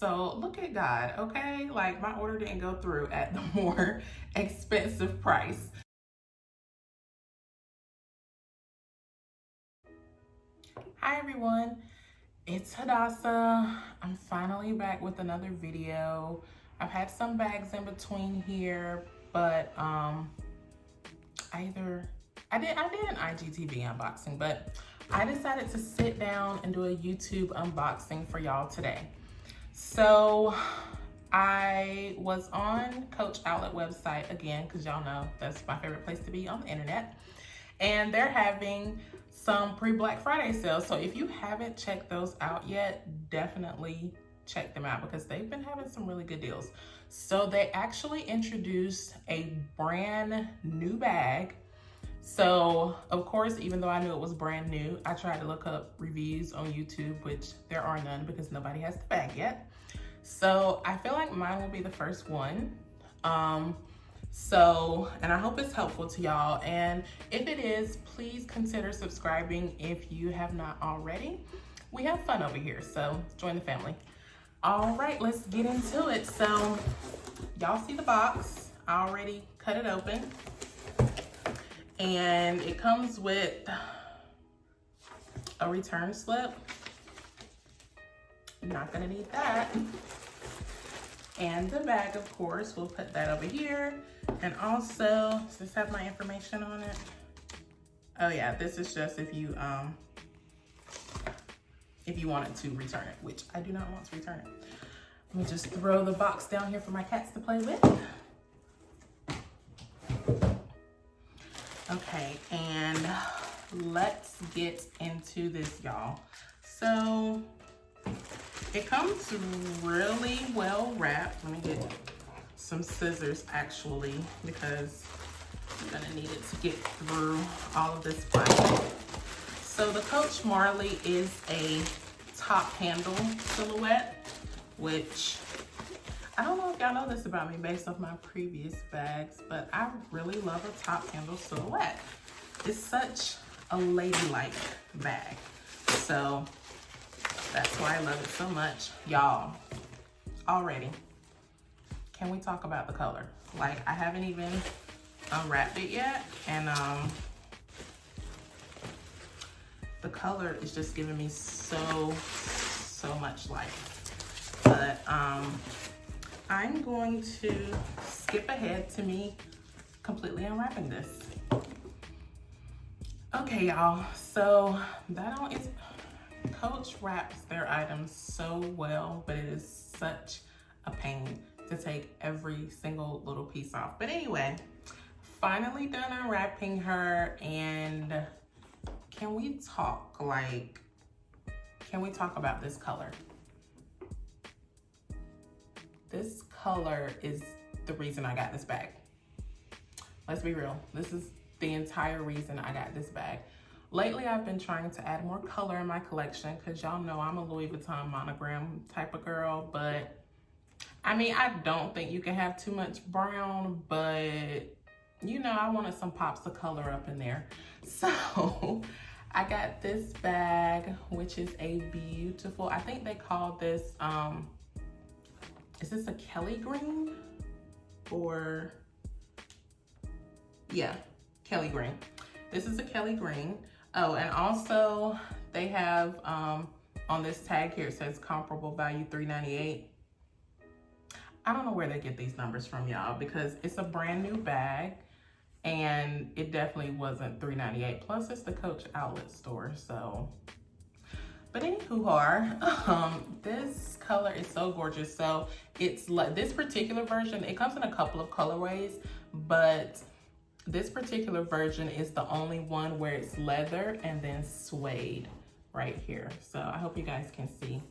So look at God, okay? Like my order didn't go through at the more expensive price. Hi everyone, it's Hadassah. I'm finally back with another video. I've had some bags in between here, but I did an IGTV unboxing, but I decided to sit down and do a YouTube unboxing for y'all today. So I was on Coach Outlet website again, because y'all know that's my favorite place to be on the internet. And they're having some pre-Black Friday sales. So if you haven't checked those out yet, definitely check them out because they've been having some really good deals. So they actually introduced a brand new bag. So of course, even though I knew it was brand new, I tried to look up reviews on YouTube, which there are none because nobody has the bag yet. So I feel like mine will be the first one. And I hope it's helpful to y'all. And if it is, please consider subscribing if you have not already. We have fun over here, so join the family. All right, let's get into it. So y'all see the box. I already cut it open. And it comes with a return slip. Not gonna need that. And the bag, of course, we'll put that over here. And also, does this have my information on it? Oh yeah, this is just if you wanted to return it, which I do not want to return it. Let me just throw the box down here for my cats to play with. Okay, and let's get into this, y'all. So it comes really well wrapped. Let me get some scissors actually, because I'm gonna need it to get through all of this plastic. So the Coach Marlie is a top handle silhouette, which I don't know if y'all know this about me based off my previous bags, but I really love a top handle silhouette. It's such a ladylike bag. So that's why I love it so much. Y'all, already, can we talk about the color? Like, I haven't even unwrapped it yet, and the color is just giving me so much life. But I'm going to skip ahead to me completely unwrapping this. Okay, y'all, so Coach wraps their items so well, but it is such a pain to take every single little piece off. But anyway, finally done unwrapping her, and can we talk about this color? This color is the reason I got this bag. Let's be real. This is the entire reason I got this bag. Lately, I've been trying to add more color in my collection because y'all know I'm a Louis Vuitton monogram type of girl, but I mean, I don't think you can have too much brown, but you know, I wanted some pops of color up in there. So I got this bag, which is a beautiful, I think they call this, is this a Kelly green? Or, yeah, Kelly green. This is a Kelly green. Oh, and also they have, on this tag here, it says comparable value $3.98. I don't know where they get these numbers from, y'all, because it's a brand new bag and it definitely wasn't $3.98. Plus it's the Coach Outlet store, so. But anywho, this color is so gorgeous. So it's like this particular version, it comes in a couple of colorways, but this particular version is the only one where it's leather and then suede right here. So I hope you guys can see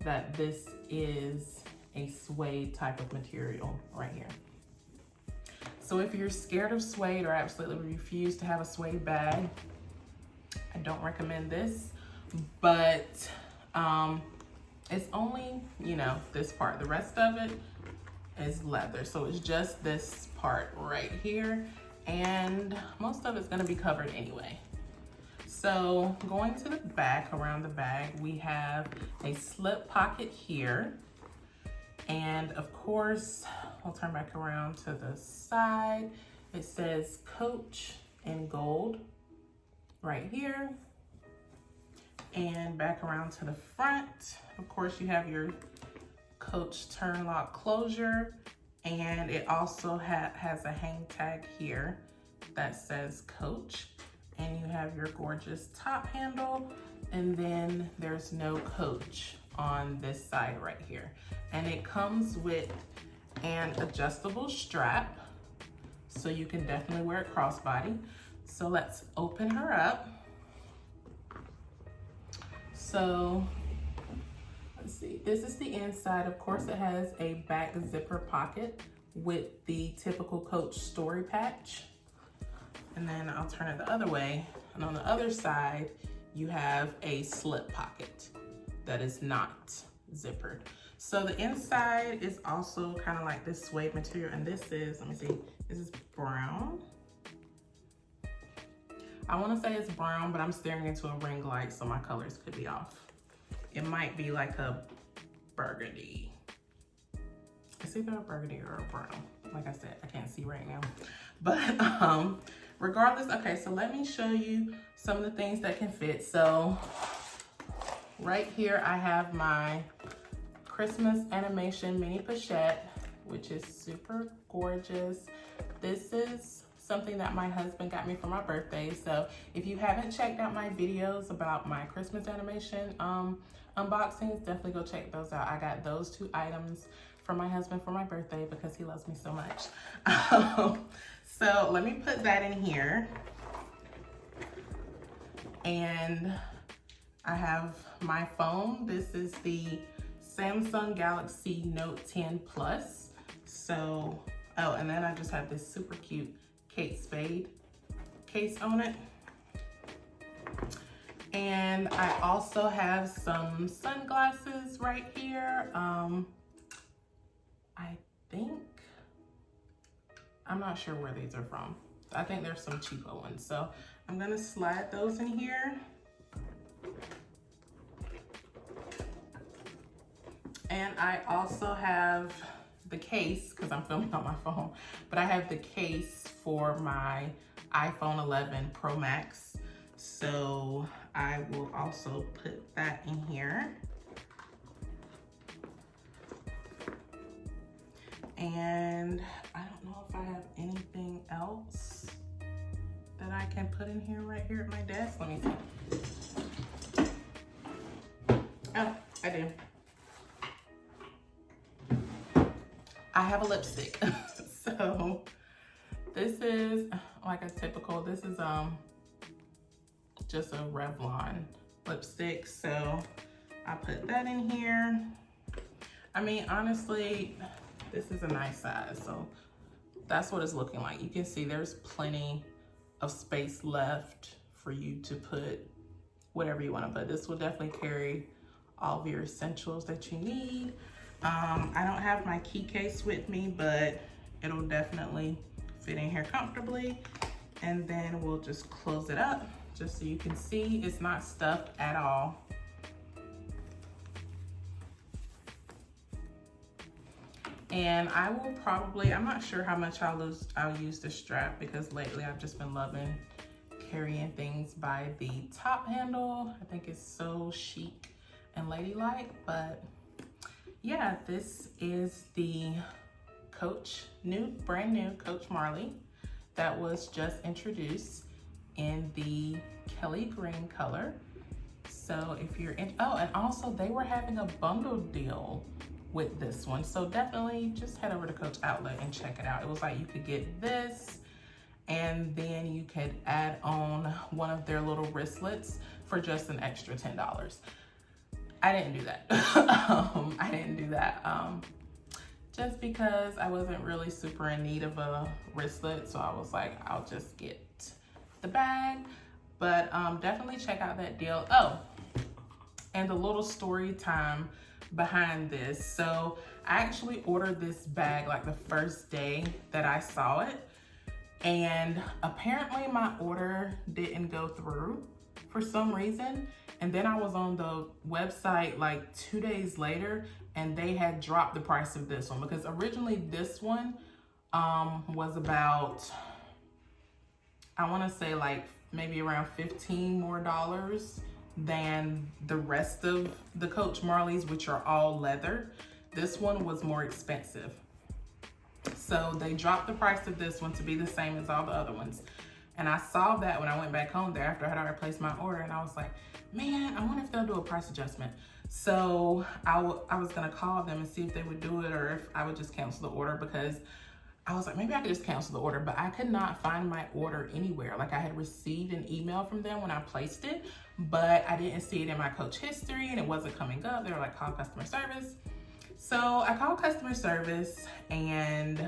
that this is a suede type of material right here. So if you're scared of suede or absolutely refuse to have a suede bag, I don't recommend this, but it's only, you know, this part. The rest of it is leather. So it's just this part right here, and most of it's gonna be covered anyway. So going to the back, around the bag, we have a slip pocket here. And of course, we'll turn back around to the side. It says Coach in gold right here. And back around to the front. Of course, you have your Coach turn lock closure. And it also has a hang tag here that says Coach. And you have your gorgeous top handle. And then there's no Coach on this side right here. And it comes with an adjustable strap, so you can definitely wear it crossbody. So let's open her up. So let's see, this is the inside. Of course, it has a back zipper pocket with the typical Coach story patch. And then I'll turn it the other way. And on the other side, you have a slip pocket that is not zippered. So the inside is also kind of like this suede material, and this is, let me see, this is brown. I want to say it's brown, but I'm staring into a ring light, so my colors could be off. It might be like a burgundy. It's either a burgundy or a brown. Like I said, I can't see right now. But regardless, okay, so let me show you some of the things that can fit. So right here, I have my Christmas animation mini pochette, which is super gorgeous. This is something that my husband got me for my birthday. So if you haven't checked out my videos about my Christmas animation unboxings, definitely go check those out. I got those 2 items for my husband for my birthday because he loves me so much. So let me put that in here. And I have my phone. This is the Samsung Galaxy Note 10 Plus. So, oh, and then I just have this super cute Kate Spade case on it. And I also have some sunglasses right here. I think, I'm not sure where these are from. I think there's some cheapo ones. So I'm gonna slide those in here. And I also have the case, because I'm filming on my phone, but I have the case for my iPhone 11 Pro Max. So I will also put that in here. And I don't know if I have anything else that I can put in here right here at my desk. Let me see. Oh, I do. I have a lipstick. So this is like a typical, this is just a Revlon lipstick. So I put that in here. I mean, honestly, this is a nice size. So that's what it's looking like. You can see there's plenty of space left for you to put whatever you want to put. This will definitely carry all of your essentials that you need. I don't have my key case with me, but it'll definitely fit in here comfortably. And then we'll just close it up just so you can see it's not stuffed at all. And I will probably, I'm not sure how much I'll use the strap, because lately I've just been loving carrying things by the top handle. I think it's so chic and ladylike. But yeah, this is the Coach, brand new Coach Marlie that was just introduced in the Kelly green color. So if you're in, oh, and also they were having a bundle deal with this one. So definitely just head over to Coach Outlet and check it out. It was like you could get this, and then you could add on one of their little wristlets for just an extra $10. I didn't do that. I didn't do that just because I wasn't really super in need of a wristlet. So I was like, I'll just get the bag. But definitely check out that deal. Oh, and a little story time behind this. So I actually ordered this bag like the first day that I saw it. And apparently my order didn't go through for some reason. And then I was on the website like 2 days later, and they had dropped the price of this one, because originally this one was about, I want to say like maybe around $15 more than the rest of the Coach Marlies, which are all leather. This one was more expensive. So they dropped the price of this one to be the same as all the other ones. And I saw that when I went back home there after I had already placed my order, and I was like, man, I wonder if they'll do a price adjustment. So I was gonna call them and see if they would do it, or if I would just cancel the order, because I was like, maybe I could just cancel the order, but I could not find my order anywhere. Like, I had received an email from them when I placed it, but I didn't see it in my Coach history, and it wasn't coming up. They were like, call customer service. So I called customer service, and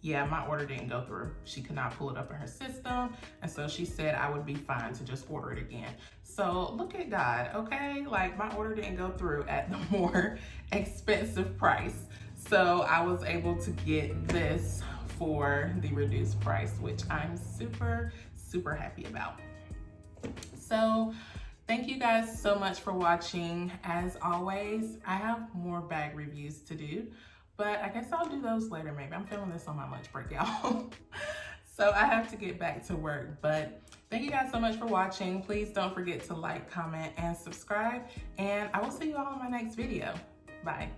yeah, my order didn't go through. She could not pull it up in her system, and so she said I would be fine to just order it again. So look at God, okay? Like, my order didn't go through at the more expensive price. So I was able to get this for the reduced price, which I'm super, super happy about. So thank you guys so much for watching. As always, I have more bag reviews to do, but I guess I'll do those later maybe. I'm filming this on my lunch break, y'all. So I have to get back to work, but thank you guys so much for watching. Please don't forget to like, comment, and subscribe, and I will see you all in my next video. Bye.